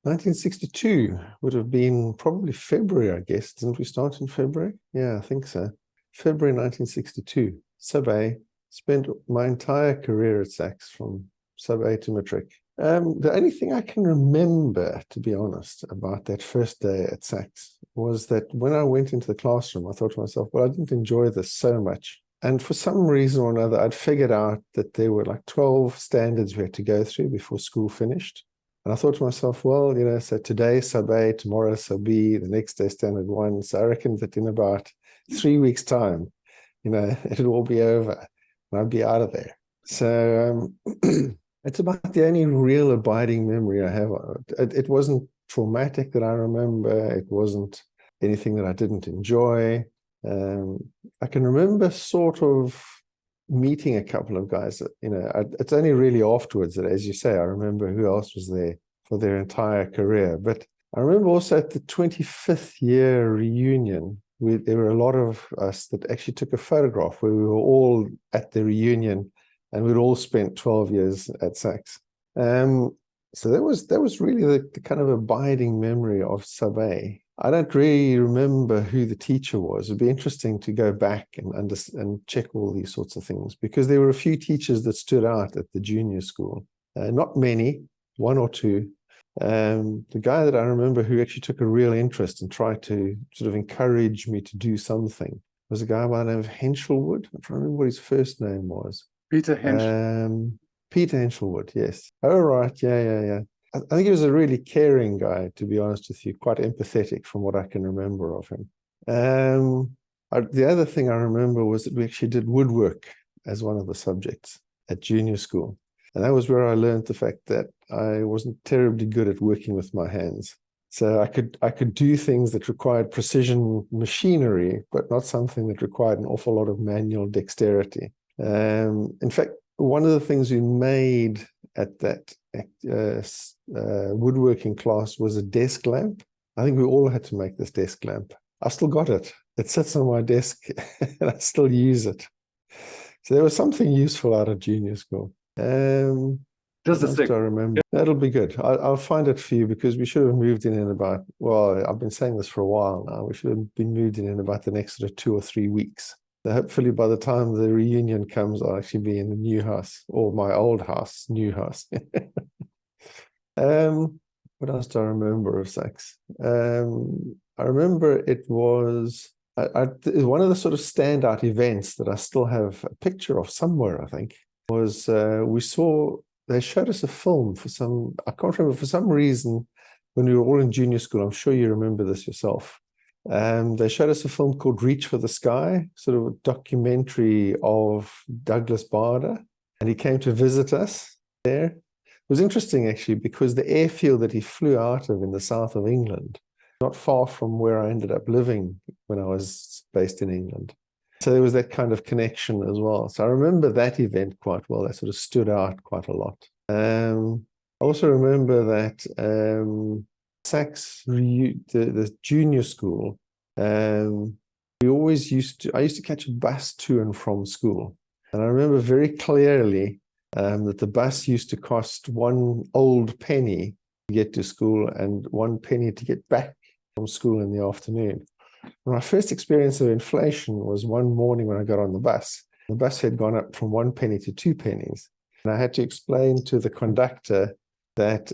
1962 would have been probably February, I guess. Didn't we start in February? Yeah, I think so. February 1962. Sub-A. Spent my entire career at SACS from sub-A to matric. The only thing I can remember, to be honest, about that first day at SACS was that when I went into the classroom, I thought to myself, well, I didn't enjoy this so much. And for some reason or another, I'd figured out that there were like 12 standards we had to go through before school finished. And I thought to myself, well, so today sub-A, tomorrow sub-B, the next day standard 1. So I reckon that in about 3 weeks' time, it'll all be over and I'd be out of there. So it's about the only real abiding memory I have of it. It wasn't traumatic that I remember. It wasn't anything that I didn't enjoy. I can remember sort of meeting a couple of guys that, it's only really afterwards that, as you say, I remember who else was there for their entire career. But I remember also at the 25th year reunion, there were a lot of us that actually took a photograph where we were all at the reunion and we'd all spent 12 years at SACS. So that was really the kind of abiding memory of sub-A. I don't really remember who the teacher was. It'd be interesting to go back and check all these sorts of things, because there were a few teachers that stood out at the junior school. Not many, 1 or 2. The guy that I remember who actually took a real interest and tried to sort of encourage me to do something was a guy by the name of Henshelwood. I'm trying to remember what his first name was. Peter Henshelwood. Peter Henshelwood, yes. Oh, right, yeah. I think he was a really caring guy, to be honest with you, quite empathetic from what I can remember of him. The other thing I remember was that we actually did woodwork as one of the subjects at junior school. And that was where I learned the fact that I wasn't terribly good at working with my hands. So I could do things that required precision machinery, but not something that required an awful lot of manual dexterity. In fact, one of the things we made at that woodworking class was a desk lamp. I think we all had to make this desk lamp. I still got it. It sits on my desk and I still use it. So there was something useful out of junior school. Just a stick. I remember. That'll be good. I'll find it for you, because we should have moved in about, well, I've been saying this for a while now. We should have been moved in about the next sort of 2 or 3 weeks. So hopefully by the time the reunion comes, I'll actually be in the new house, or my old house, new house. What else do I remember of SACS? I remember it was one of the sort of standout events that I still have a picture of somewhere, I think, was they showed us a film I can't remember, for some reason, when we were all in junior school. I'm sure you remember this yourself. They showed us a film called Reach for the Sky, sort of a documentary of Douglas Bader, and he came to visit us there. It was interesting, actually, because the airfield that he flew out of in the south of England, not far from where I ended up living when I was based in England. So there was that kind of connection as well. So I remember that event quite well. That sort of stood out quite a lot. I also remember that SACS, the junior school, I used to catch a bus to and from school. And I remember very clearly that the bus used to cost 1 old penny to get to school and 1 penny to get back from school in the afternoon. My first experience of inflation was one morning when I got on the bus. The bus had gone up from 1 penny to 2 pennies. And I had to explain to the conductor that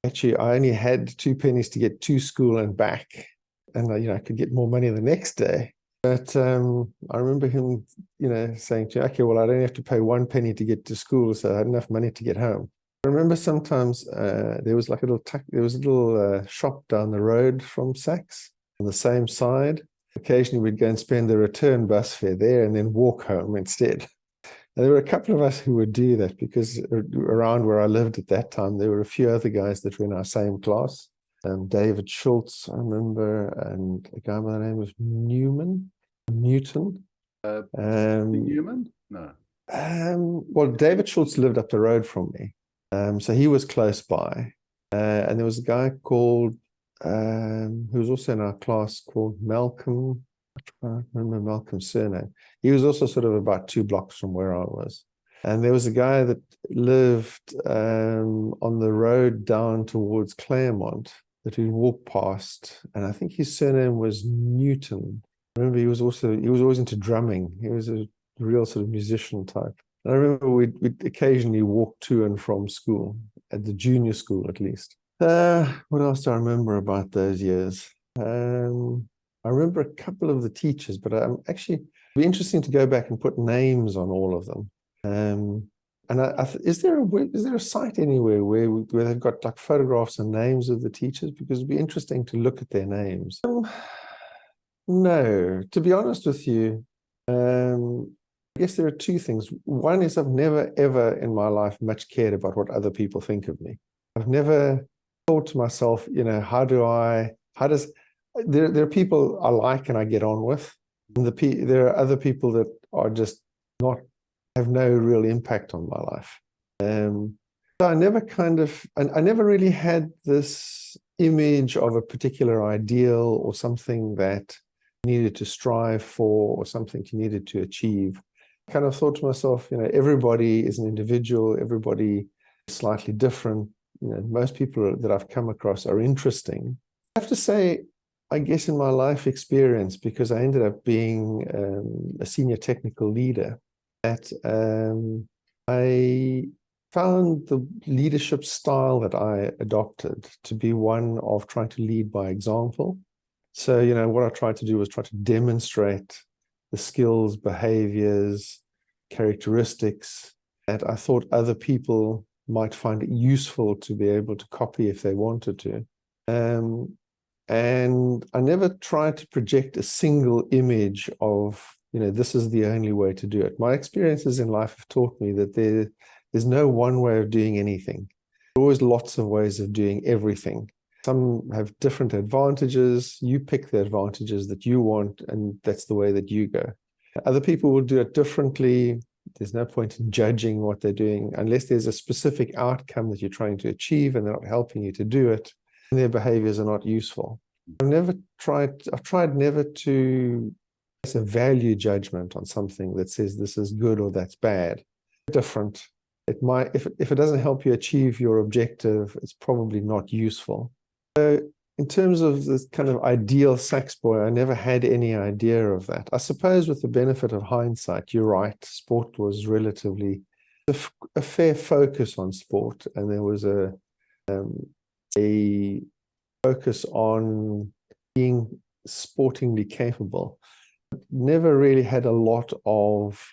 actually I only had 2 pennies to get to school and back. And I could get more money the next day. But I remember him, saying to me, okay, well, I don't have to pay 1 penny to get to school, so I had enough money to get home. I remember sometimes there was a little shop down the road from SACS on the same side. Occasionally we'd go and spend the return bus fare there and then walk home instead. And there were a couple of us who would do that, because around where I lived at that time, there were a few other guys that were in our same class. David Schultz, I remember, and a guy by the name of Newton. Newman? No. Well, David Schultz lived up the road from me. So he was close by. And there was a guy called, who was also in our class, called Malcolm. I don't remember Malcolm's surname. He was also sort of about 2 blocks from where I was. And there was a guy that lived on the road down towards Claremont that we walked past, and I think his surname was Newton. I remember he was always into drumming. He was a real sort of musician type. And I remember we'd occasionally walk to and from school, at the junior school at least. What else do I remember about those years? I remember a couple of the teachers, but I'm actually, it'd be interesting to go back and put names on all of them. And is there a site anywhere where they've got like photographs and names of the teachers? Because it'd be interesting to look at their names. No, to be honest with you, I guess there are two things. One is I've never ever in my life much cared about what other people think of me. I've never thought to myself, you know, there are people I like and I get on with, and there are other people that are just not, have no real impact on my life. So I never really had this image of a particular ideal or something that needed to strive for or something you needed to achieve. I kind of thought to myself, you know, everybody is an individual, everybody is slightly different. You know, most people that I've come across are interesting. I have to say, I guess in my life experience, because I ended up being a senior technical leader, that I found the leadership style that I adopted to be one of trying to lead by example. So, you know, what I tried to do was try to demonstrate the skills, behaviors, characteristics that I thought other people might find it useful to be able to copy if they wanted to. And I never tried to project a single image of, you know, this is the only way to do it. My experiences in life have taught me that there's no one way of doing anything. There are always lots of ways of doing everything. Some have different advantages. You pick the advantages that you want, and that's the way that you go. Other people will do it differently. There's no point in judging what they're doing unless there's a specific outcome that you're trying to achieve and they're not helping you to do it, and their behaviors are not useful. I've tried never to place a value judgment on something that says this is good or that's bad. Different. It might, if it doesn't help you achieve your objective, it's probably not useful. So in terms of this kind of ideal SACS boy, I never had any idea of that. I suppose with the benefit of hindsight, you're right. Sport was relatively a fair focus on sport, and there was a focus on being sportingly capable. Never really had a lot of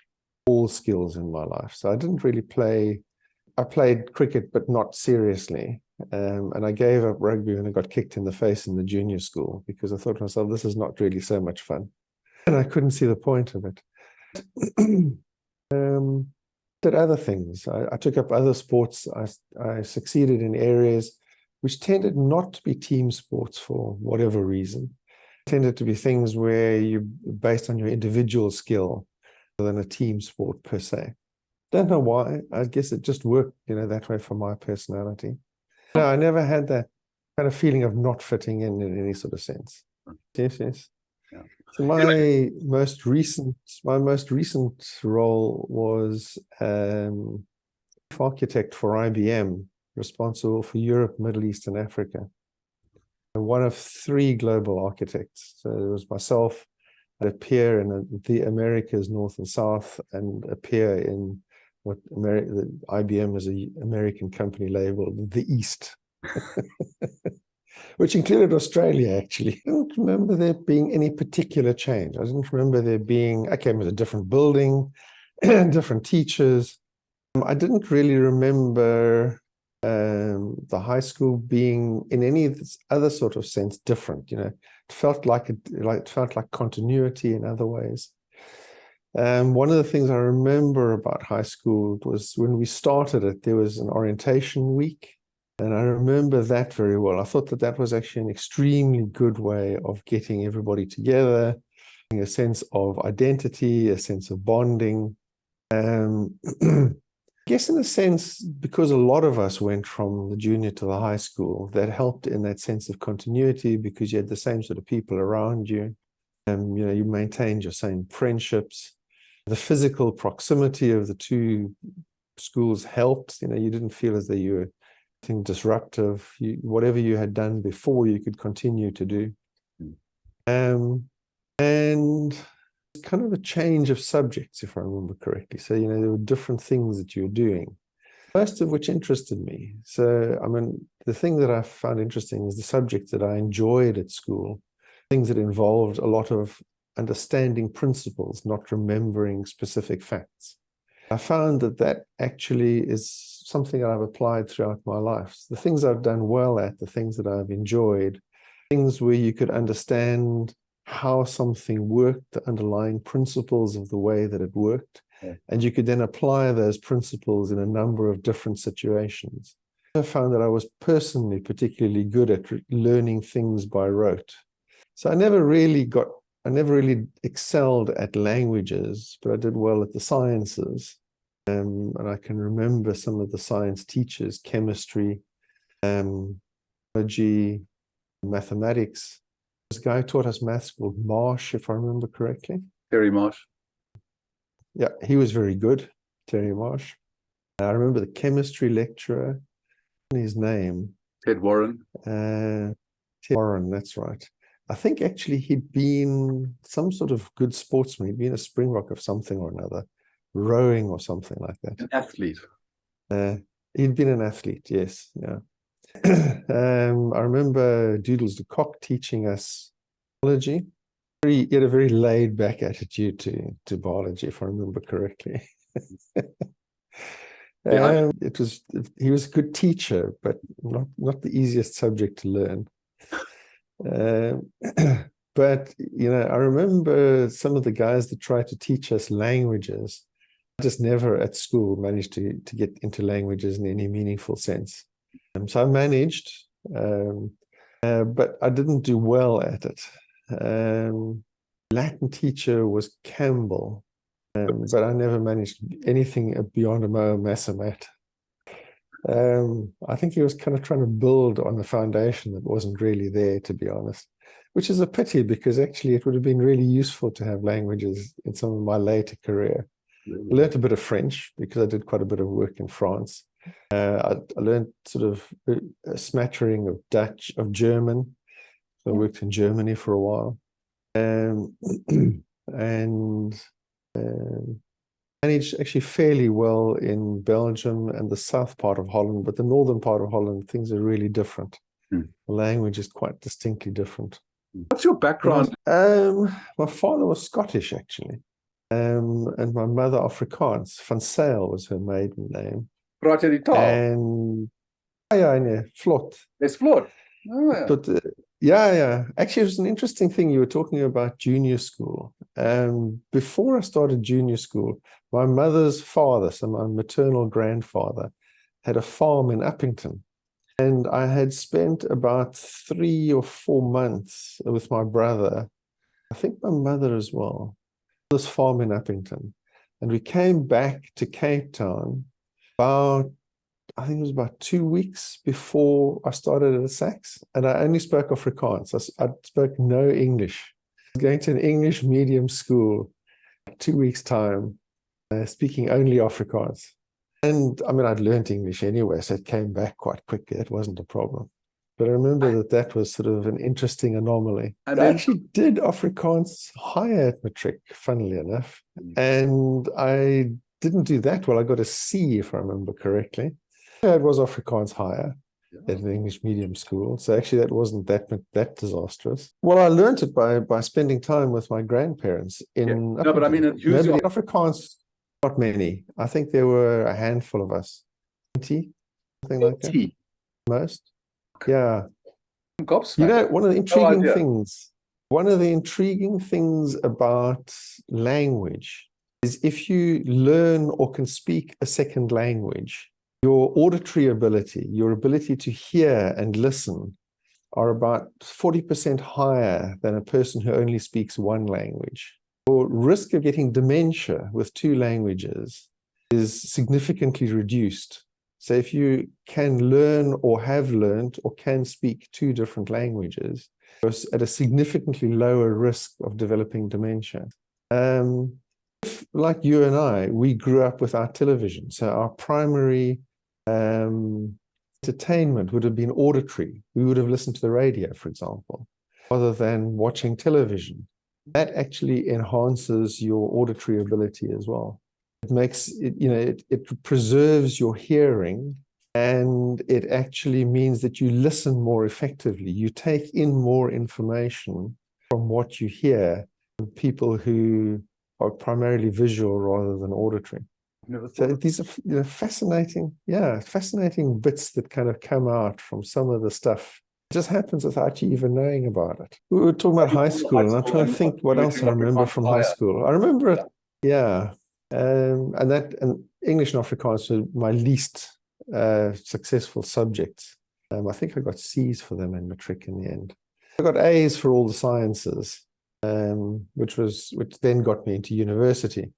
ball skills in my life, so I didn't really play. I played cricket, but not seriously. And I gave up rugby when I got kicked in the face in the junior school because I thought to myself, this is not really so much fun. And I couldn't see the point of it. Did other things. I took up other sports. I succeeded in areas which tended not to be team sports for whatever reason. Tended to be things where you're based on your individual skill rather than a team sport per se. Don't know why. I guess it just worked, you know, that way for my personality. No, I never had that kind of feeling of not fitting in any sort of sense. Yes. Yeah. So my most recent role was architect for IBM, responsible for Europe, Middle East, and Africa. And one of 3 global architects. So it was myself, I'd appear in the Americas, North and South, and appear in what IBM is an American company labeled the East, which included Australia, actually. I don't remember there being any particular change. I didn't remember there being, okay, it was a different building, different teachers. I didn't really remember the high school being in any other sort of sense different. You know, it felt like continuity in other ways. One of the things I remember about high school was when we started it, there was an orientation week. And I remember that very well. I thought that was actually an extremely good way of getting everybody together, a sense of identity, a sense of bonding. I guess in a sense, because a lot of us went from the junior to the high school, that helped in that sense of continuity because you had the same sort of people around you. You know, you maintained your same friendships. The physical proximity of the two schools helped. You didn't feel as though you were anything disruptive. Whatever you had done before, you could continue to do. And kind of a change of subjects, if I remember correctly. So, there were different things that you were doing, most of which interested me. So, the thing that I found interesting is the subjects that I enjoyed at school, things that involved a lot of understanding principles, not remembering specific facts. I found that actually is something that I've applied throughout my life. The things I've done well at, the things that I've enjoyed, things where you could understand how something worked, the underlying principles of the way that it worked, and you could then apply those principles in a number of different situations. I found that I was personally particularly good at learning things by rote. So I never really excelled at languages, but I did well at the sciences. And I can remember some of the science teachers, chemistry, biology, mathematics. This guy taught us maths called Marsh, if I remember correctly. Terry Marsh. Yeah, he was very good, Terry Marsh. I remember the chemistry lecturer, his name. Ted Warren. Ted Warren, that's right. I think actually he'd been some sort of good sportsman. He'd been a Springbok of something or another, rowing or something like that. An athlete. He'd been an athlete, yes, yeah. I remember Doodles de Kock teaching us biology. He had a very laid-back attitude to biology, if I remember correctly. He was a good teacher, but not the easiest subject to learn. But I remember some of the guys that tried to teach us languages. I just never at school managed to get into languages in any meaningful sense. So I managed, but I didn't do well at it. Latin teacher was Campbell, but I never managed anything beyond a mathemat. I think he was kind of trying to build on a foundation that wasn't really there, to be honest, which is a pity because actually it would have been really useful to have languages in some of my later career. Really? I learned a bit of French because I did quite a bit of work in France. I learned sort of a smattering of Dutch, of German. So I worked in Germany for a while. And managed actually fairly well in Belgium and the south part of Holland, but the northern part of Holland, things are really different. The language is quite distinctly different. What's your background? My father was Scottish, actually, and my mother Afrikaans. Van Sail was her maiden name. Praat jy die taal? And nee, vlot. It's vlot. Oh, yeah. But yeah. Actually, it was an interesting thing. You were talking about junior school. Before I started junior school, my mother's father, so my maternal grandfather, had a farm in Uppington. And I had spent about 3 or 4 months with my brother, I think my mother as well, this farm in Uppington. And we came back to Cape Town I think it was about 2 weeks before I started at SACS, and I only spoke Afrikaans. I spoke no English. I was going to an English medium school, 2 weeks' time, speaking only Afrikaans. And I'd learned English anyway, so it came back quite quickly. It wasn't a problem. But I remember that was sort of an interesting anomaly. I actually did Afrikaans higher at matric, funnily enough, and I didn't do that well. I got a C, if I remember correctly. Yeah, it was Afrikaans higher at an English medium school. So actually that wasn't that disastrous. Well, I learned it by spending time with my grandparents in No, but nobody, Afrikaans, not many. I think there were a handful of us. 20, something like that. Most. Yeah. One of the intriguing things about language is if you learn or can speak a second language, your auditory ability, your ability to hear and listen are about 40% higher than a person who only speaks one language. Your risk of getting dementia with 2 languages is significantly reduced. So if you can learn or have learned or can speak 2 different languages, you're at a significantly lower risk of developing dementia. Like you and I, we grew up without television. So our primary entertainment would have been auditory. We would have listened to the radio, for example, rather than watching television. That actually enhances your auditory ability as well. It makes it, it preserves your hearing, and it actually means that you listen more effectively. You take in more information from what you hear than people who are primarily visual rather than auditory. So these are fascinating bits that kind of come out from some of the stuff. It just happens without you even knowing about it. We were talking about high school, and I'm trying to think what else I remember from high school. I remember it, yeah. And English and Afrikaans were my least successful subjects. I think I got C's for them in matric in the end. I got A's for all the sciences, which then got me into university.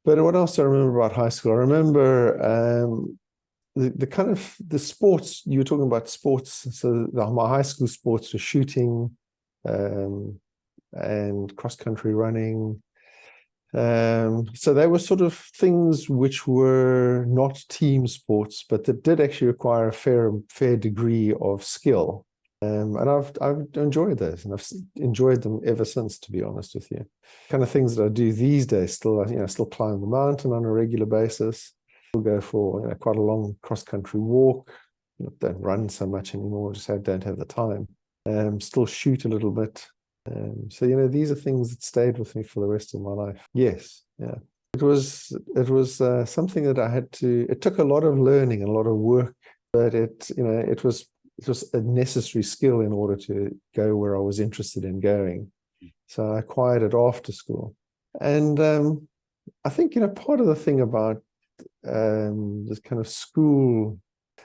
But what else do I remember about high school? I remember the kind of the sports. You were talking about sports. So my high school sports were shooting and cross-country running. So they were sort of things which were not team sports, but that did actually require a fair degree of skill. And I've enjoyed those, and I've enjoyed them ever since, to be honest with you. Kind of things that I do these days, still climb the mountain on a regular basis. Still go for quite a long cross-country walk. Don't run so much anymore, just don't have the time. Still shoot a little bit. So these are things that stayed with me for the rest of my life. Yes, yeah. It was something that I had to. It took a lot of learning and a lot of work, but it was a necessary skill in order to go where I was interested in going. So I acquired it after school. And I think, part of the thing about this kind of school,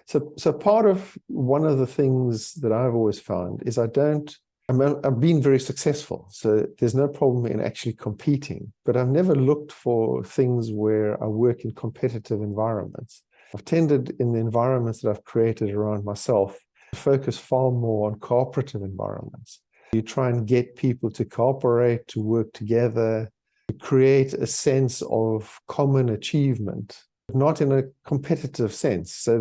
so part of one of the things that I've always found is I've been very successful. So there's no problem in actually competing, but I've never looked for things where I work in competitive environments. I've tended in the environments that I've created around myself focus far more on cooperative environments. You try and get people to cooperate, to work together, to create a sense of common achievement, not in a competitive sense. So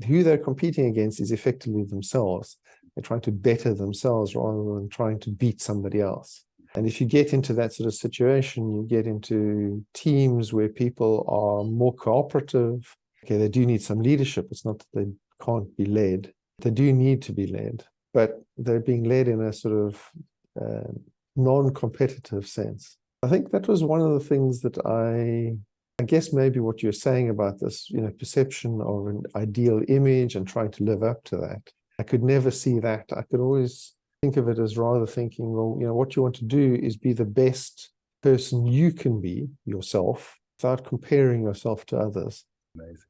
who they're competing against is effectively themselves. They're trying to better themselves rather than trying to beat somebody else. And if you get into that sort of situation, you get into teams where people are more cooperative. Okay, they do need some leadership. It's not that they can't be led. They do need to be led, but they're being led in a sort of non-competitive sense. I think that was one of the things that I guess maybe what you're saying about this, perception of an ideal image and trying to live up to that. I could never see that. I could always think of it as rather thinking, well, what you want to do is be the best person you can be yourself without comparing yourself to others. Amazing.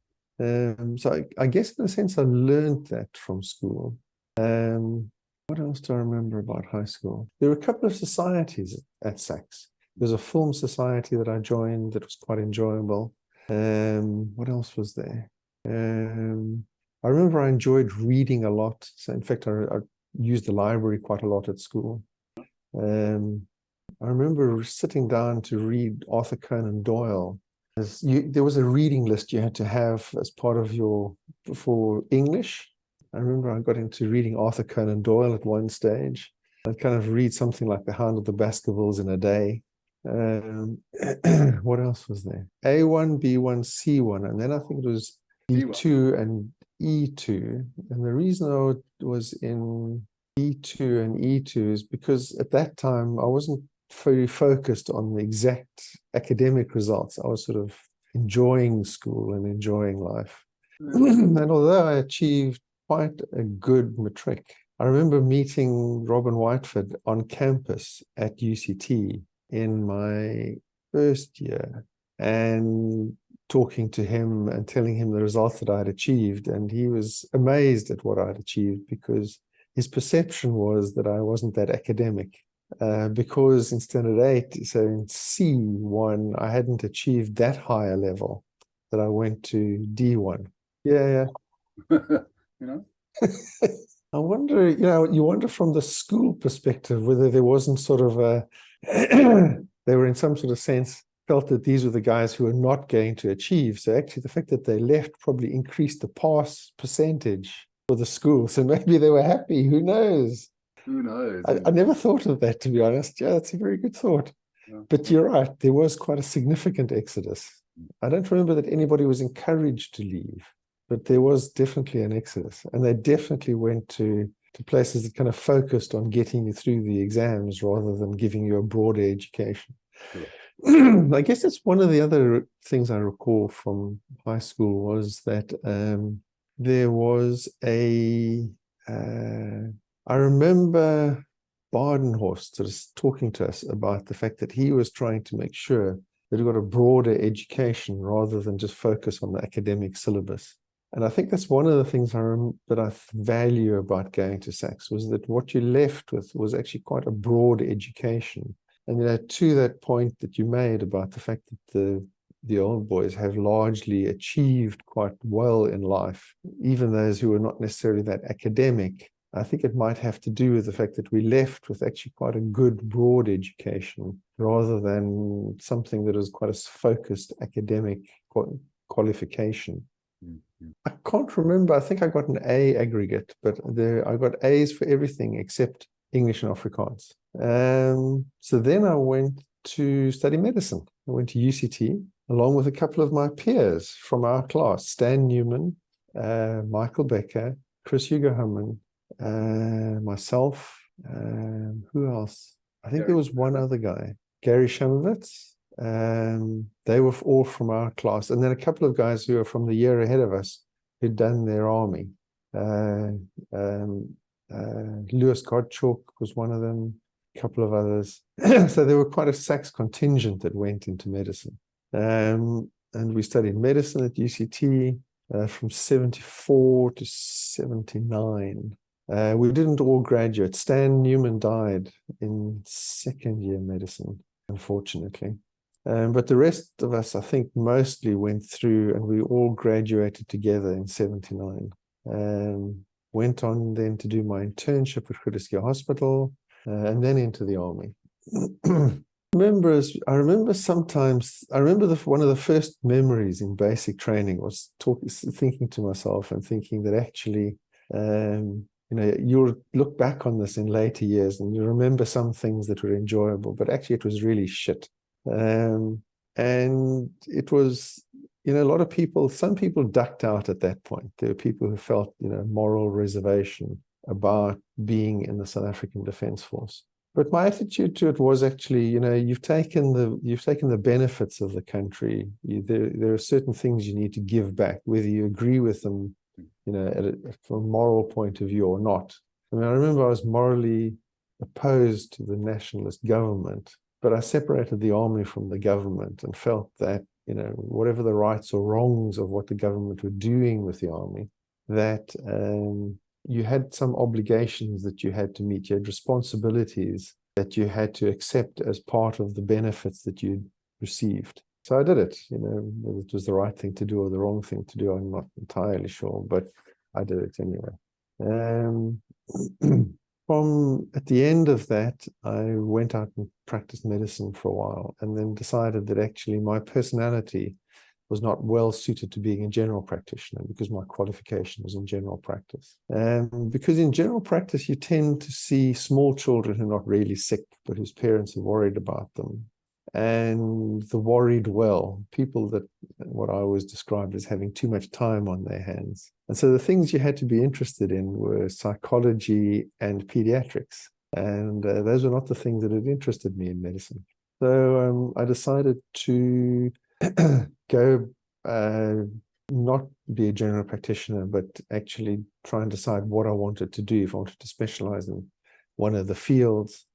So I guess in a sense I learned that from school. What else do I remember about high school? There were a couple of societies at SACS. There was a film society that I joined that was quite enjoyable. What else was there? I remember I enjoyed reading a lot. So in fact, I used the library quite a lot at school. I remember sitting down to read Arthur Conan Doyle. There was a reading list you had to have as part of for English. I remember I got into reading Arthur Conan Doyle at one stage. I'd kind of read something like The Hound of the Baskervilles in a day. What else was there? A1, B1, C1, and then I think it was B2 and E2. And the reason I was in B2 and E2 is because at that time I wasn't very focused on the exact academic results. I was sort of enjoying school and enjoying life. And although I achieved quite a good matric, I remember meeting Robin Whiteford on campus at UCT in my first year and talking to him and telling him the results that I had achieved. And he was amazed at what I had achieved because his perception was that I wasn't that academic. Because in standard 8, so in C1, I hadn't achieved that higher level that I went to D1. Yeah. I wonder, you wonder from the school perspective whether there wasn't sort of they were in some sort of sense felt that these were the guys who were not going to achieve. So actually the fact that they left probably increased the pass percentage for the school. So maybe they were happy. Who knows? Who knows? I never thought of that, to be honest. Yeah, that's a very good thought. Yeah. But you're right. There was quite a significant exodus. I don't remember that anybody was encouraged to leave, but there was definitely an exodus. And they definitely went to places that kind of focused on getting you through the exams rather than giving you a broader education. Sure. I guess that's one of the other things I recall from high school was that there was I remember Badenhorst sort of talking to us about the fact that he was trying to make sure that we got a broader education rather than just focus on the academic syllabus. And I think that's one of the things that I value about going to SACS was that what you left with was actually quite a broad education. And to that point that you made about the fact that the old boys have largely achieved quite well in life, even those who were not necessarily that academic. I think it might have to do with the fact that we left with actually quite a good broad education rather than something that was quite a focused academic qualification. Mm-hmm. I can't remember. I think I got an A aggregate, but I got A's for everything except English and Afrikaans. So then I went to study medicine. I went to UCT along with a couple of my peers from our class, Stan Newman, Michael Becker, Chris Hugo Humman, myself, who else? I think there was one other guy, Gary Shumovitz. They were all from our class. And then a couple of guys who were from the year ahead of us who'd done their army. Lewis Godchalk was one of them, a couple of others. So there were quite a SACS contingent that went into medicine. And we studied medicine at UCT from 74 to 79. We didn't all graduate. Stan Newman died in second year medicine, unfortunately. But the rest of us, I think, mostly went through and we all graduated together in 79. Went on then to do my internship at Groote Schuur Hospital and then into the army. I remember one of the first memories in basic training was thinking to myself and thinking that actually, you'll look back on this in later years and you remember some things that were enjoyable, but actually it was really shit. And it was, some people ducked out at that point. There were people who felt, moral reservation about being in the South African Defence Force. But my attitude to it was actually, you've taken the benefits of the country. There are certain things you need to give back, whether you agree with them, from a moral point of view or not. I mean, I remember I was morally opposed to the nationalist government, but I separated the army from the government and felt that, whatever the rights or wrongs of what the government were doing with the army, that you had some obligations that you had to meet. You had responsibilities that you had to accept as part of the benefits that you'd received. So I did it. Whether it was the right thing to do or the wrong thing to do, I'm not entirely sure, but I did it anyway. From at the end of that, I went out and practiced medicine for a while and then decided that actually my personality was not well suited to being a general practitioner because my qualification was in general practice. Because in general practice, you tend to see small children who are not really sick, but whose parents are worried about them. And the worried well, people that what I always described as having too much time on their hands. And so the things you had to be interested in were psychology and pediatrics. And those were not the things that had interested me in medicine. So I decided to go not be a general practitioner, but actually try and decide what I wanted to do, if I wanted to specialize in one of the fields.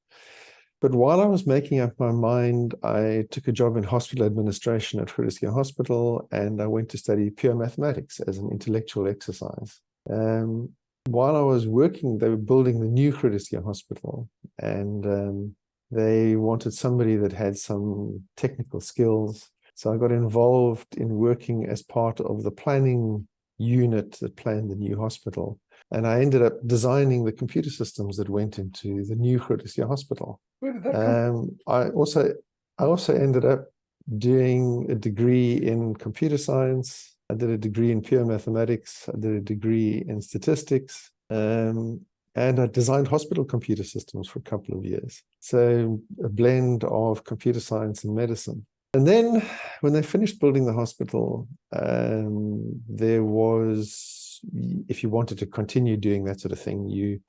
But while I was making up my mind, I took a job in hospital administration at Groote Schuur Hospital, and I went to study pure mathematics as an intellectual exercise. While I was working, they were building the new Groote Schuur Hospital, and they wanted somebody that had some technical skills. So I got involved in working as part of the planning unit that planned the new hospital. And I ended up designing the computer systems that went into the new Groote Schuur Hospital. Where did that come from? I also ended up doing a degree in computer science. I did a degree in pure mathematics. I did a degree in statistics. And I designed hospital computer systems for a couple of years. So a blend of computer science and medicine. And then when they finished building the hospital, there was, if you wanted to continue doing that sort of thing, you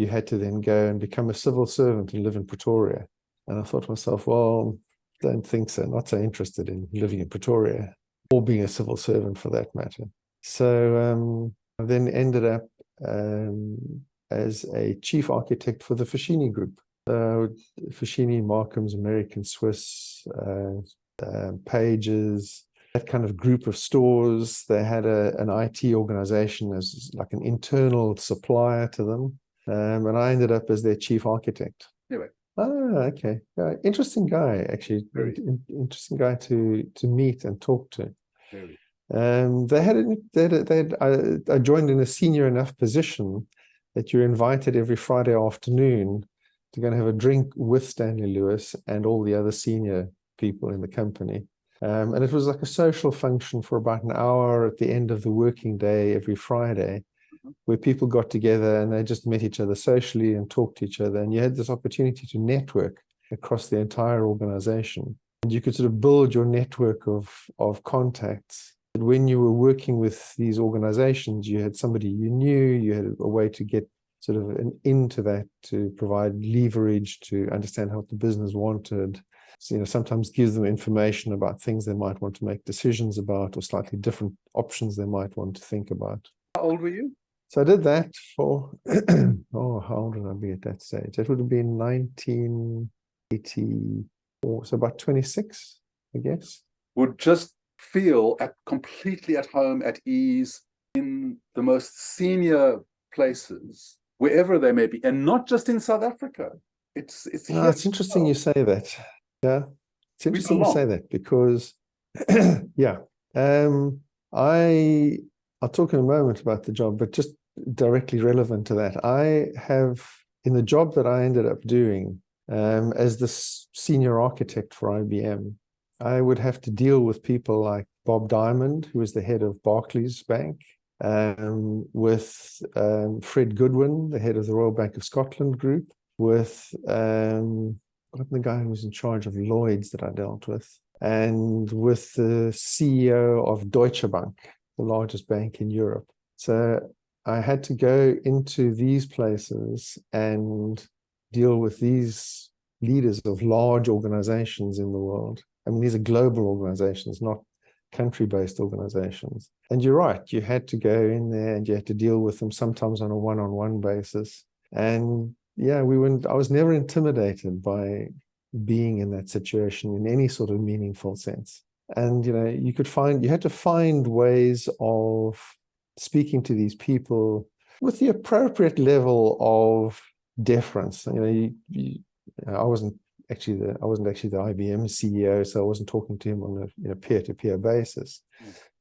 had to then go and become a civil servant and live in Pretoria. And I thought to myself, well, don't think so, not so interested in living in Pretoria or being a civil servant for that matter. So I then ended up as a chief architect for the Foschini Group. Foschini, Markham's, American, Swiss, Pages, that kind of group of stores. They had an IT organization as like an internal supplier to them. And I ended up as their chief architect. Anyway. Ah, okay. Interesting guy, actually. Very. Interesting guy to meet and talk to. Very. I joined in a senior enough position that you're invited every Friday afternoon to go and have a drink with Stanley Lewis and all the other senior people in the company. And it was like a social function for about an hour at the end of the working day every Friday, where people got together and they just met each other socially and talked to each other. And you had this opportunity to network across the entire organization. And you could sort of build your network of contacts. And when you were working with these organizations, you had somebody you knew, you had a way to get sort of an into that, to provide leverage, to understand what the business wanted. So, sometimes gives them information about things they might want to make decisions about, or slightly different options they might want to think about. How old were you? So I did that for, how old would I be at that stage? That would have been 1984, so about 26, I guess. Would just feel completely at home, at ease in the most senior places, wherever they may be, and not just in South Africa. It's interesting you say that. Yeah, it's interesting you say that because, yeah, I'll talk in a moment about the job, but just directly relevant to that, I have, in the job that I ended up doing as the senior architect for IBM, I would have to deal with people like Bob Diamond, who was the head of Barclays Bank, with Fred Goodwin, the head of the Royal Bank of Scotland Group, with the guy who was in charge of Lloyd's that I dealt with, and with the CEO of Deutsche Bank, the largest bank in Europe. So I had to go into these places and deal with these leaders of large organizations in the world. I mean, these are global organizations, not country-based organizations. And you're right, you had to go in there and you had to deal with them sometimes on a one-on-one basis. And yeah, I was never intimidated by being in that situation in any sort of meaningful sense. And, you had to find ways of speaking to these people with the appropriate level of deference. I wasn't actually the IBM CEO, so I wasn't talking to him on a peer-to-peer basis.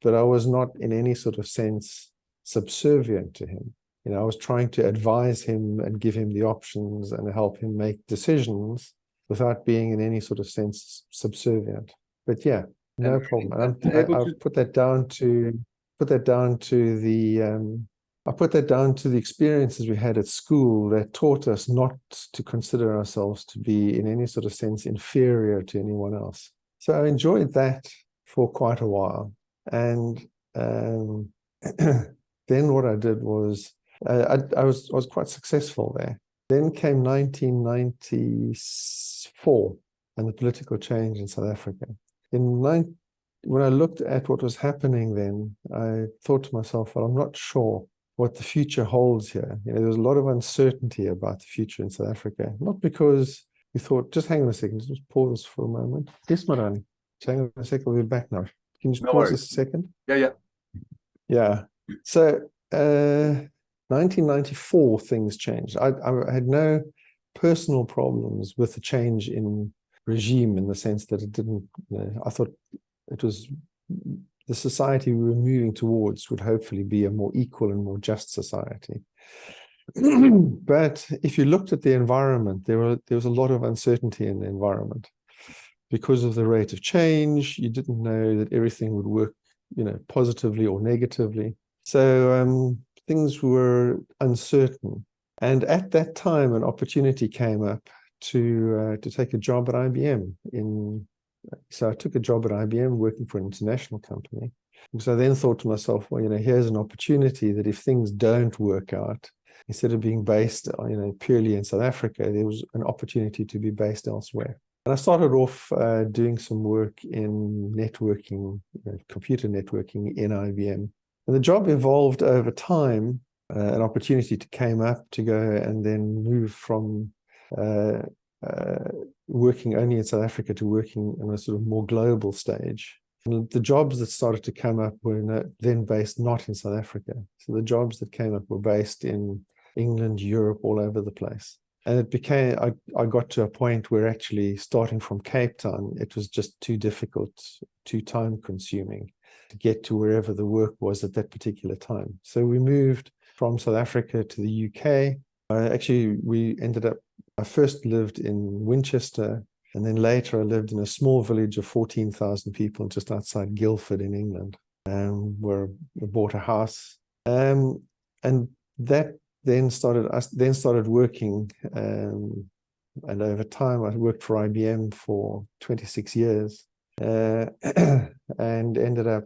But I was not in any sort of sense subservient to him. I was trying to advise him and give him the options and help him make decisions without being in any sort of sense subservient. But yeah, no problem. I put that down to the experiences we had at school that taught us not to consider ourselves to be in any sort of sense inferior to anyone else. So I enjoyed that for quite a while. And then what I did was I was quite successful there. Then came 1994 and the political change in South Africa. When I looked at what was happening then, I thought to myself, well, I'm not sure what the future holds here. There's a lot of uncertainty about the future in South Africa. Not because we thought, just hang on a second, just pause for a moment. Yes, Marani, hang on a second, we'll be back now. Can you just pause this a second? Yeah. So 1994, things changed. I had no personal problems with the change in regime in the sense that it didn't, I thought it was the society we were moving towards would hopefully be a more equal and more just society. But if you looked at the environment, there was a lot of uncertainty in the environment because of the rate of change. You didn't know that everything would work, positively or negatively. So things were uncertain. And at that time, an opportunity came up to take a job at IBM. So I took a job at IBM working for an international company. So I then thought to myself, well, here's an opportunity that if things don't work out, instead of being based, purely in South Africa, there was an opportunity to be based elsewhere. And I started off doing some work in networking, computer networking in IBM. And the job evolved over time. An opportunity came up to go and then move from working only in South Africa to working on a sort of more global stage. And the jobs that started to come up were then based not in South Africa. So the jobs that came up were based in England, Europe, all over the place. And it became, I got to a point where actually starting from Cape Town, it was just too difficult, too time consuming to get to wherever the work was at that particular time. So we moved from South Africa to the UK. I first lived in Winchester, and then later I lived in a small village of 14,000 people just outside Guildford in England, where I bought a house. And that then started working, and over time I worked for IBM for 26 years, and ended up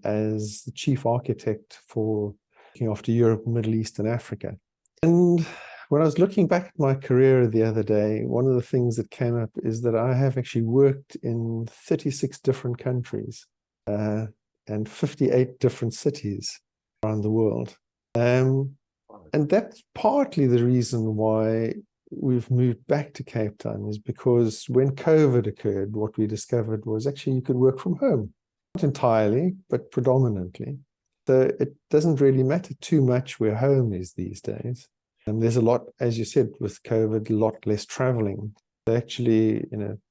as the chief architect for looking after Europe, Middle East, and Africa. And when I was looking back at my career the other day, one of the things that came up is that I have actually worked in 36 different countries and 58 different cities around the world. And that's partly the reason why we've moved back to Cape Town, is because when COVID occurred, what we discovered was actually you could work from home. Not entirely, but predominantly. So it doesn't really matter too much where home is these days. And there's a lot, as you said, with COVID, a lot less traveling. So actually,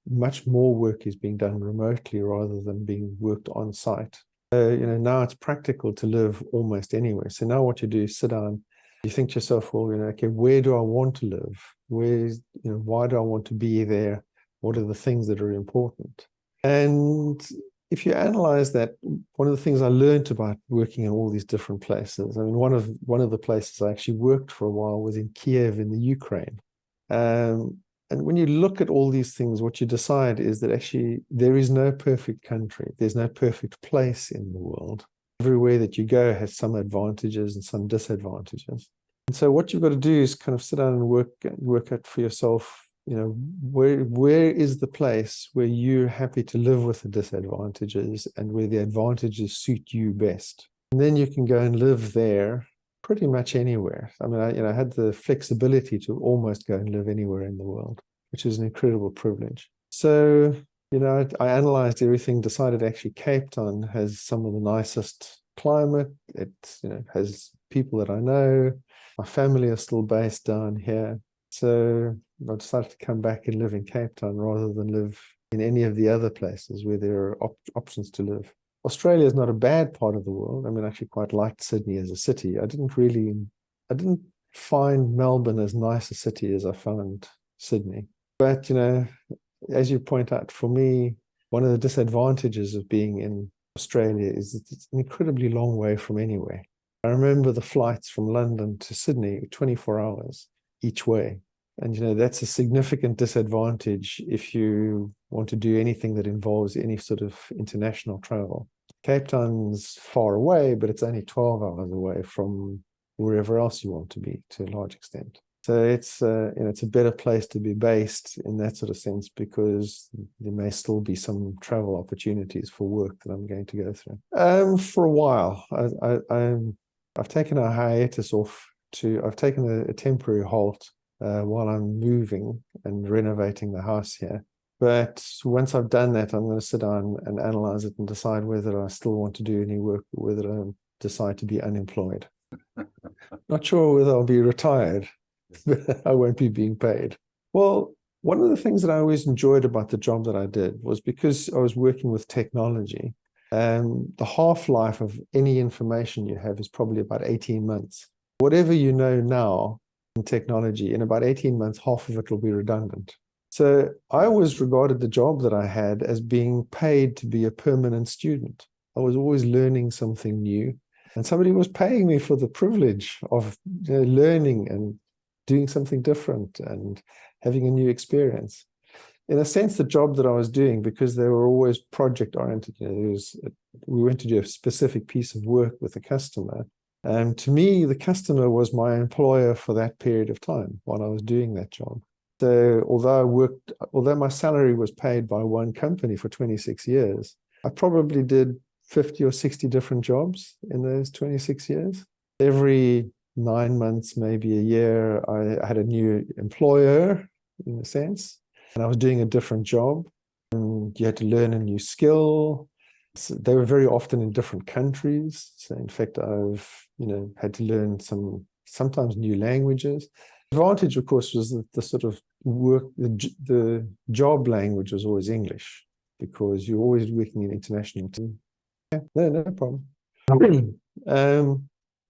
much more work is being done remotely rather than being worked on site. So, now it's practical to live almost anywhere. So now what you do is sit down, you think to yourself, well, okay, where do I want to live? Why do I want to be there? What are the things that are important? And if you analyze that, one of the things I learned about working in all these different places, I mean, one of the places I actually worked for a while was in Kiev in the Ukraine. And when you look at all these things, what you decide is that actually there is no perfect country. There's no perfect place in the world. Everywhere that you go has some advantages and some disadvantages. And so what you've got to do is kind of sit down and work out for yourself, where is the place where you're happy to live with the disadvantages and where the advantages suit you best. And then you can go and live there pretty much anywhere. I mean, I had the flexibility to almost go and live anywhere in the world, which is an incredible privilege. So, I analyzed everything, decided actually Cape Town has some of the nicest climate. It, has people that I know. My family are still based down here. So I decided to come back and live in Cape Town rather than live in any of the other places where there are options to live. Australia is not a bad part of the world. I mean, I actually quite liked Sydney as a city. I didn't find Melbourne as nice a city as I found Sydney. But, as you point out, for me, one of the disadvantages of being in Australia is that it's an incredibly long way from anywhere. I remember the flights from London to Sydney, 24 hours each way. And, that's a significant disadvantage if you want to do anything that involves any sort of international travel. Cape Town's far away, but it's only 12 hours away from wherever else you want to be to a large extent. So it's a better place to be based in that sort of sense, because there may still be some travel opportunities for work that I'm going to go through. For a while, I've taken a hiatus off. I've taken a temporary halt while I'm moving and renovating the house here. But once I've done that, I'm going to sit down and analyze it and decide whether I still want to do any work, or whether I decide to be unemployed. Not sure whether I'll be retired, but I won't be being paid. Well, one of the things that I always enjoyed about the job that I did was because I was working with technology. The half-life of any information you have is probably about 18 months. Whatever you know now in technology, in about 18 months, half of it will be redundant. So I always regarded the job that I had as being paid to be a permanent student. I was always learning something new, and somebody was paying me for the privilege of learning and doing something different and having a new experience. In a sense, the job that I was doing, because they were always project oriented, we went to do a specific piece of work with the customer. To me, the customer was my employer for that period of time while I was doing that job. So although my salary was paid by one company for 26 years, I probably did 50 or 60 different jobs in those 26 years. Every 9 months, maybe a year, I had a new employer, in a sense, and I was doing a different job. And you had to learn a new skill. So they were very often in different countries. So in fact, I've had to learn sometimes new languages. The advantage, of course, was that the sort of work, the job language was always English, because you're always working in international teams. Yeah, no problem.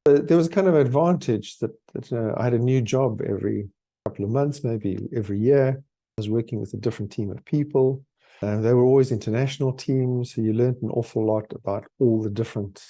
There was a kind of advantage that I had a new job every couple of months, maybe every year. I was working with a different team of people. They were always international teams, so you learned an awful lot about all the different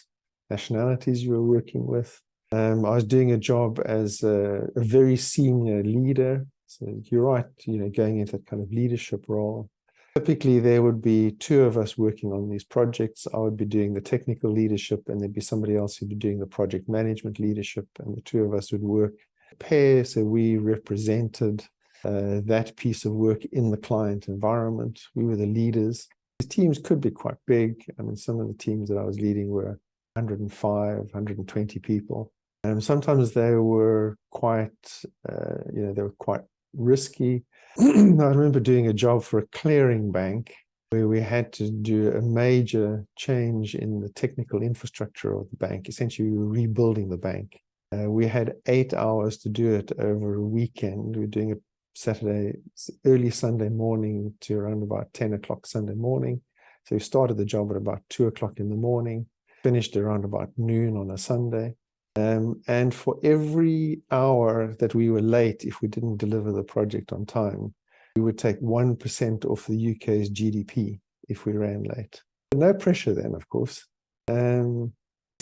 nationalities you were working with. I was doing a job as a very senior leader. So you're right, going into that kind of leadership role. Typically, there would be two of us working on these projects. I would be doing the technical leadership, and there'd be somebody else who'd be doing the project management leadership, and the two of us would work pair. So we represented that piece of work in the client environment. We were the leaders. These teams could be quite big. I mean, some of the teams that I was leading were 105, 120 people. Sometimes they were quite, they were quite risky. I remember doing a job for a clearing bank where we had to do a major change in the technical infrastructure of the bank. Essentially, we were rebuilding the bank. We had 8 hours to do it over a weekend. We were doing it Saturday, early Sunday morning to around about 10 o'clock Sunday morning. So we started the job at about 2 o'clock in the morning, finished around about noon on a Sunday. And for every hour that we were late, if we didn't deliver the project on time, we would take 1% off the UK's GDP if we ran late. No pressure then, of course. Some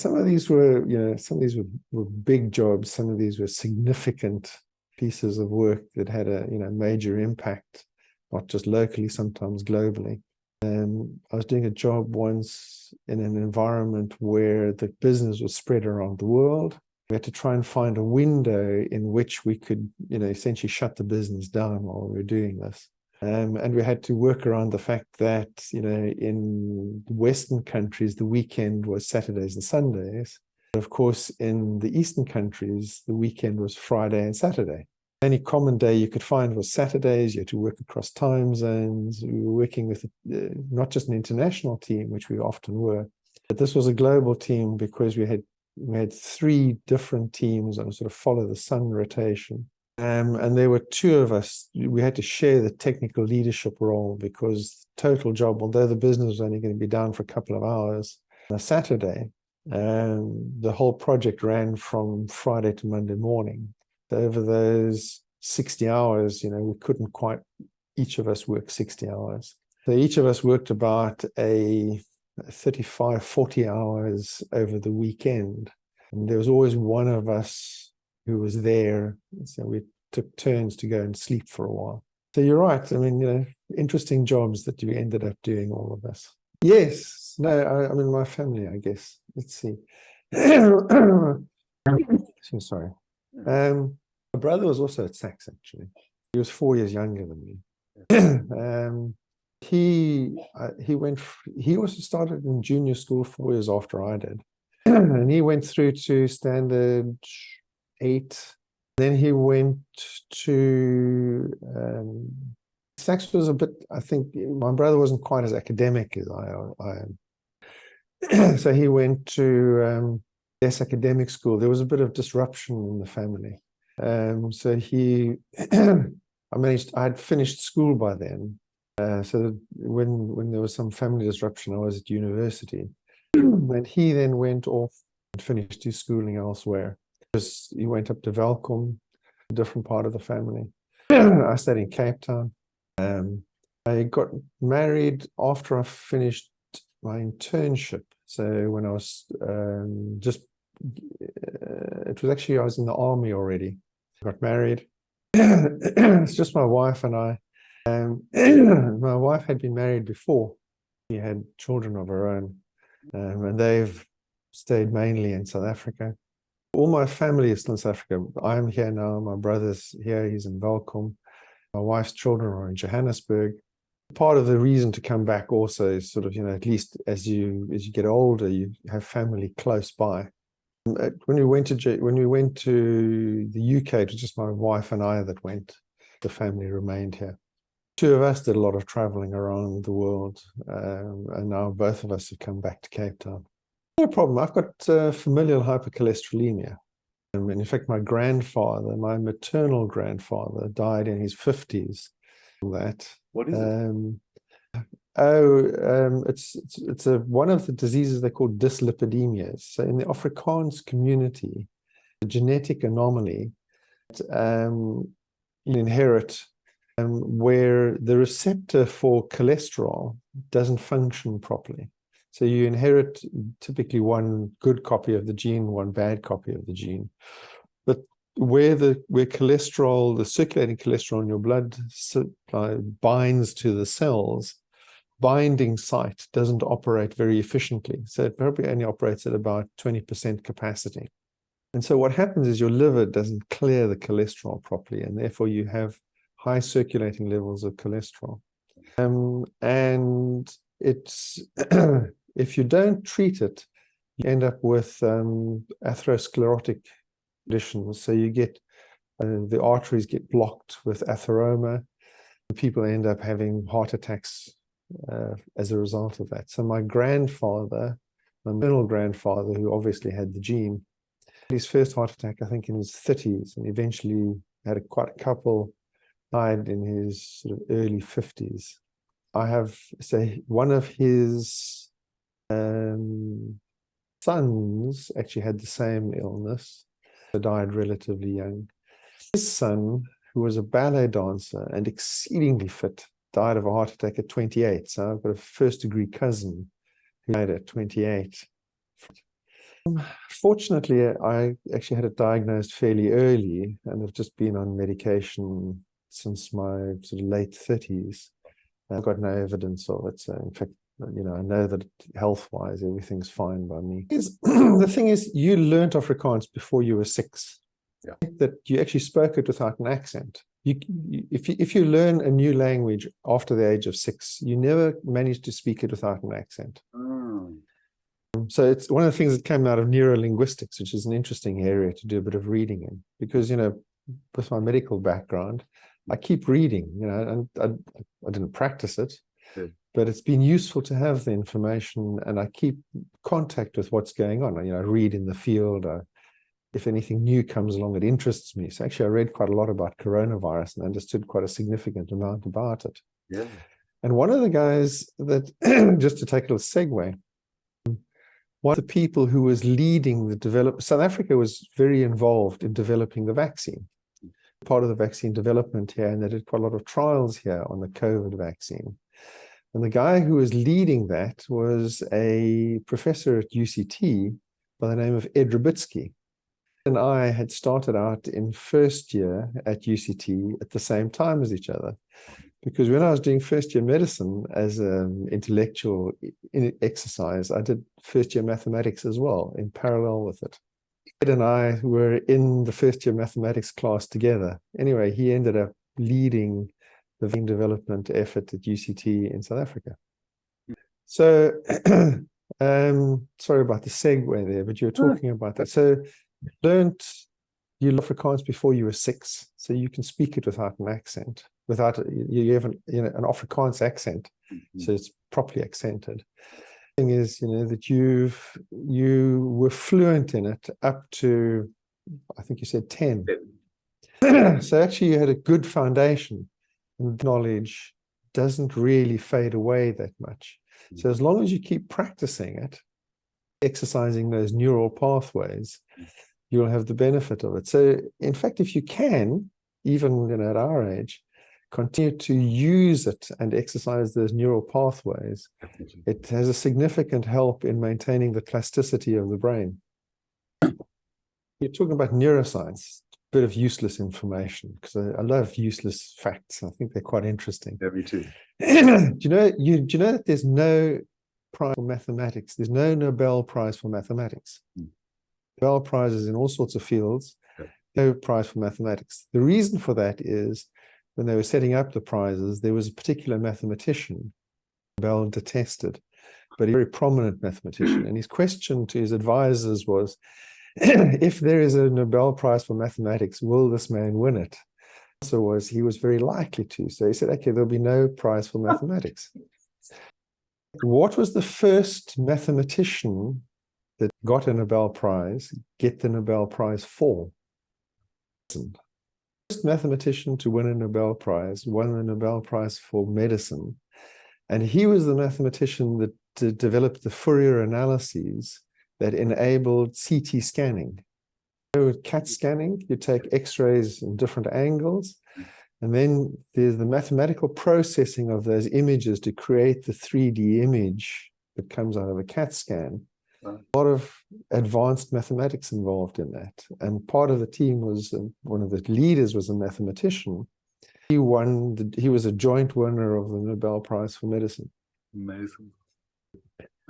of these were big jobs. Some of these were significant pieces of work that had a major impact, not just locally, sometimes globally. I was doing a job once in an environment where the business was spread around the world. We had to try and find a window in which we could, essentially shut the business down while we were doing this. And we had to work around the fact that, in Western countries, the weekend was Saturdays and Sundays. But of course, in the Eastern countries, the weekend was Friday and Saturday. The only common day you could find was Saturdays. You had to work across time zones. We were working with not just an international team, which we often were, but this was a global team because we had 3 different teams on a sort of follow the sun rotation. And there were 2 of us. We had to share the technical leadership role because the total job, although the business was only going to be down for a couple of hours on a Saturday, the whole project ran from Friday to Monday morning. So over those 60 hours, we couldn't quite, each of us work 60 hours. So each of us worked about 35, 40 hours over the weekend. And there was always one of us who was there. So we took turns to go and sleep for a while. So you're right. I mean, interesting jobs that you ended up doing, all of us. Yes. No, I mean, my family, I guess. Let's see. So sorry. My brother was also at SACS, actually. He was 4 years younger than me. He also started in junior school 4 years after I did. And he went through to standard 8. Then he went to SACS was a bit, I think my brother wasn't quite as academic as I am. So he went to less academic school. There was a bit of disruption in the family. So I had finished school by then. So when there was some family disruption, I was at university. And he then went off and finished his schooling elsewhere. He went up to Welkom, a different part of the family. I stayed in Cape Town. I got married after I finished my internship. So when I was it was actually, I was in the army already. I got married. It's just my wife and I. My wife had been married before. She had children of her own, and they've stayed mainly in South Africa. All my family is still in South Africa. I'm here now. My brother's here. He's in Welkom. My wife's children are in Johannesburg. Part of the reason to come back also is sort of, at least as you get older, you have family close by. When we went to the UK, it was just my wife and I that went. The family remained here. Two of us did a lot of traveling around the world, and now both of us have come back to Cape Town. No problem. I've got familial hypercholesterolemia. And in fact, my maternal grandfather, died in his 50s. What is it? It's one of the diseases they call dyslipidemias. So in the Afrikaans community, a genetic anomaly you inherit where the receptor for cholesterol doesn't function properly. So you inherit typically one good copy of the gene, one bad copy of the gene. But where cholesterol, the circulating cholesterol in your blood binds to the cells, binding site doesn't operate very efficiently. So it probably only operates at about 20% capacity. And so what happens is your liver doesn't clear the cholesterol properly, and therefore you have high circulating levels of cholesterol. And it's if you don't treat it, you end up with atherosclerotic conditions. So you get the arteries get blocked with atheroma. People end up having heart attacks as a result of that. So my maternal grandfather, who obviously had the gene, had his first heart attack, I think, in his 30s, and eventually had quite a couple, died in his sort of early 50s. One of his sons actually had the same illness, died relatively young. His son, who was a ballet dancer and exceedingly fit, died of a heart attack at 28. So I've got a first-degree cousin who died at 28. Fortunately, I actually had it diagnosed fairly early and have just been on medication since my sort of late 30s. I've got no evidence of it. So in fact, I know that health-wise, everything's fine by me. The thing is, you learned Afrikaans before you were 6. Yeah. That you actually spoke it without an accent. If you learn a new language after the age of 6, you never manage to speak it without an accent. So it's one of the things that came out of neurolinguistics, which is an interesting area to do a bit of reading in, because with my medical background, I keep reading, and I didn't practice it, but it's been useful to have the information, and I keep contact with what's going on. I read in the field. If anything new comes along, it interests me. So actually, I read quite a lot about coronavirus and understood quite a significant amount about it. Yeah. And one of the guys that, just to take a little segue, one of the people who was leading the development, South Africa was very involved in developing the vaccine, part of the vaccine development here, and they did quite a lot of trials here on the COVID vaccine. And the guy who was leading that was a professor at UCT by the name of Ed Rabitsky. And I had started out in first year at UCT at the same time as each other, because when I was doing first year medicine as an intellectual exercise, I did first year mathematics as well in parallel with it. Ed and I were in the first year mathematics class together. Anyway, he ended up leading the vaccine development effort at UCT in South Africa. So, sorry about the segue there, but you were talking about that. So, you Afrikaans before you were 6, so you can speak it without an accent. You have an Afrikaans accent, so it's properly accented. The thing is, that you were fluent in it up to, I think you said 10. So actually, you had a good foundation, and knowledge doesn't really fade away that much. So as long as you keep practicing it, exercising those neural pathways, you'll have the benefit of it. So in fact, if you can, even at our age, continue to use it and exercise those neural pathways, it has a significant help in maintaining the plasticity of the brain. You're talking about neuroscience, a bit of useless information, because I love useless facts. I think they're quite interesting. Yeah, me too. Do you know that there's no prize for mathematics? There's no Nobel Prize for mathematics. Nobel Prizes in all sorts of fields, no prize for mathematics. The reason for that is when they were setting up the prizes, there was a particular mathematician Nobel detested, but a very prominent mathematician. And his question to his advisors was, if there is a Nobel Prize for mathematics, will this man win it? The answer was he was very likely to. So he said, okay, there'll be no prize for mathematics. What was the first mathematician that got a Nobel Prize get the Nobel Prize for? The first mathematician to win a Nobel Prize won the Nobel Prize for medicine. And he was the mathematician that developed the Fourier analyses that enabled CT scanning. With CAT scanning, you take X-rays in different angles, and then there's the mathematical processing of those images to create the 3D image that comes out of a CAT scan. A lot of advanced mathematics involved in that. And part of the team was, one of the leaders was a mathematician. He was a joint winner of the Nobel Prize for medicine. Amazing.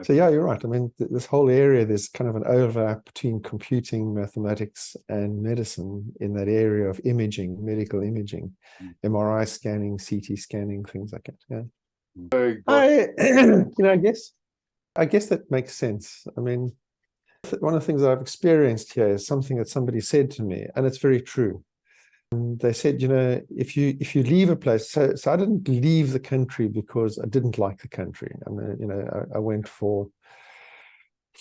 So yeah, you're right. I mean, this whole area, there's kind of an overlap between computing, mathematics, and medicine in that area of imaging, medical imaging, MRI scanning, CT scanning, things like that. Yeah. I guess that makes sense. I mean, one of the things I've experienced here is something that somebody said to me, and it's very true. They said, if you leave a place, so I didn't leave the country because I didn't like the country. I mean, I went for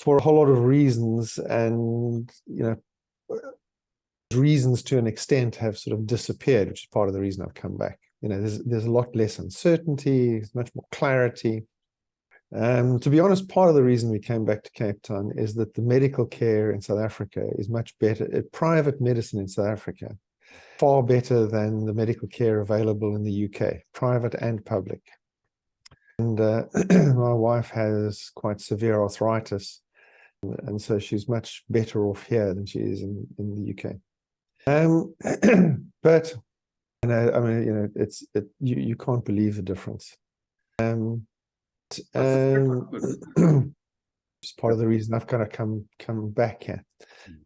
a whole lot of reasons, and reasons to an extent have sort of disappeared, which is part of the reason I've come back. There's a lot less uncertainty, there's much more clarity. To be honest, part of the reason we came back to Cape Town is that the medical care in South Africa is much better. Private medicine in South Africa far better than the medical care available in the UK, private and public. And my wife has quite severe arthritis, and so she's much better off here than she is in the UK. But I mean, you can't believe the difference. It's part of the reason I've kind of come back here.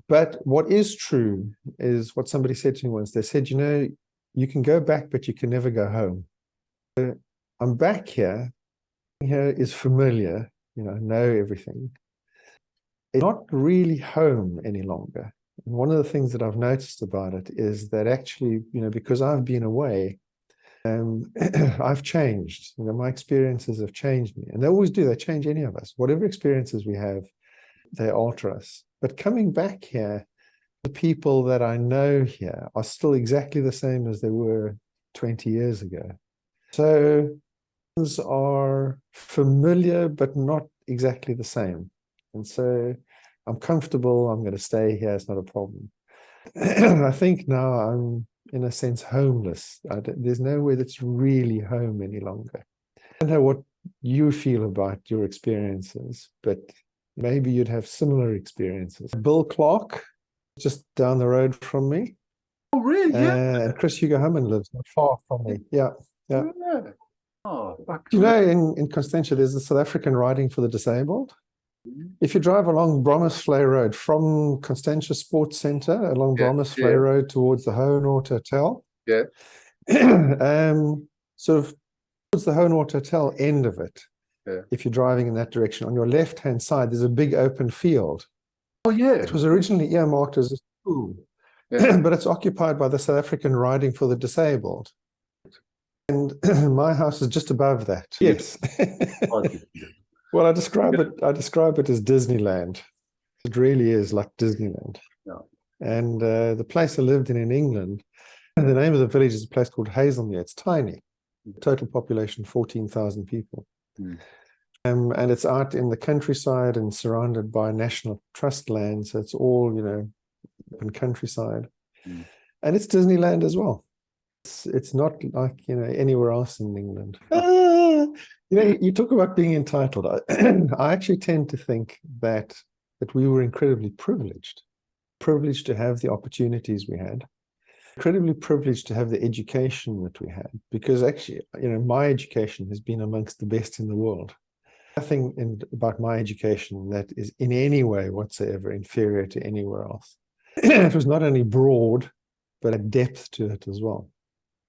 But what is true is what somebody said to me once. They said, you can go back, but you can never go home. So I'm back here. Here is familiar. I know everything. It's not really home any longer. And one of the things that I've noticed about it is that actually, because I've been away, I've changed. My experiences have changed me, and they always do. They change any of us. Whatever experiences we have, they alter us. But coming back here, the people that I know here are still exactly the same as they were 20 years ago. So things are familiar, but not exactly the same. And so I'm comfortable. I'm going to stay here. It's not a problem. I think now I'm, in a sense, homeless. There's nowhere that's really home any longer. I don't know what you feel about your experiences, but maybe you'd have similar experiences. Bill Clark, just down the road from me. Oh, really? Yeah. And Chris Hugo Hammond lives not far from me. Yeah. Oh, in Constantia, there's the South African Riding for the Disabled. If you drive along Brommersvlei Road from Constantia Sports Centre along Brommersvlei Road towards the Hohenort Hotel, sort of towards the Hohenort Hotel end of it, if you're driving in that direction, on your left-hand side, there's a big open field. Oh, yeah. It was originally earmarked as a school, but it's occupied by the South African Riding for the Disabled. And my house is just above that. Yes. Well, I describe it as Disneyland. It really is like Disneyland. Yeah. And the place I lived in England, the name of the village is a place called Hazelmere. It's tiny. Total population 14,000 people. And it's out in the countryside and surrounded by National Trust land. So it's all, open countryside. And it's Disneyland as well. It's not like, anywhere else in England. You talk about being entitled. I actually tend to think that we were incredibly privileged to have the opportunities we had, incredibly privileged to have the education that we had, because actually, my education has been amongst the best in the world. Nothing about my education that is in any way whatsoever inferior to anywhere else. It was not only broad, but a depth to it as well.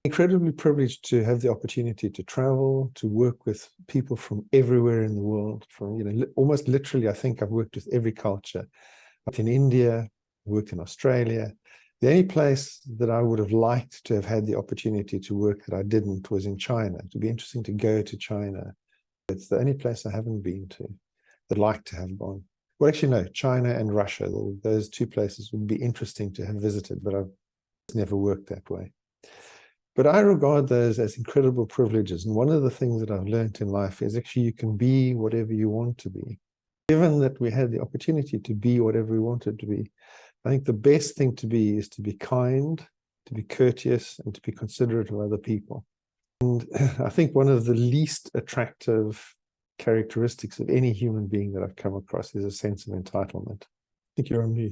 Incredibly privileged to have the opportunity to travel, to work with people from everywhere in the world. From, almost literally, I think I've worked with every culture. I worked in India, worked in Australia. The only place that I would have liked to have had the opportunity to work that I didn't was in China. It would be interesting to go to China. It's the only place I haven't been to. I'd like to have gone. Well, actually, no, China and Russia. Those two places would be interesting to have visited, but I've never worked that way. But I regard those as incredible privileges. And one of the things that I've learned in life is actually you can be whatever you want to be. Given that we had the opportunity to be whatever we wanted to be, I think the best thing to be is to be kind, to be courteous, and to be considerate of other people. And I think one of the least attractive characteristics of any human being that I've come across is a sense of entitlement. I think you're on mute.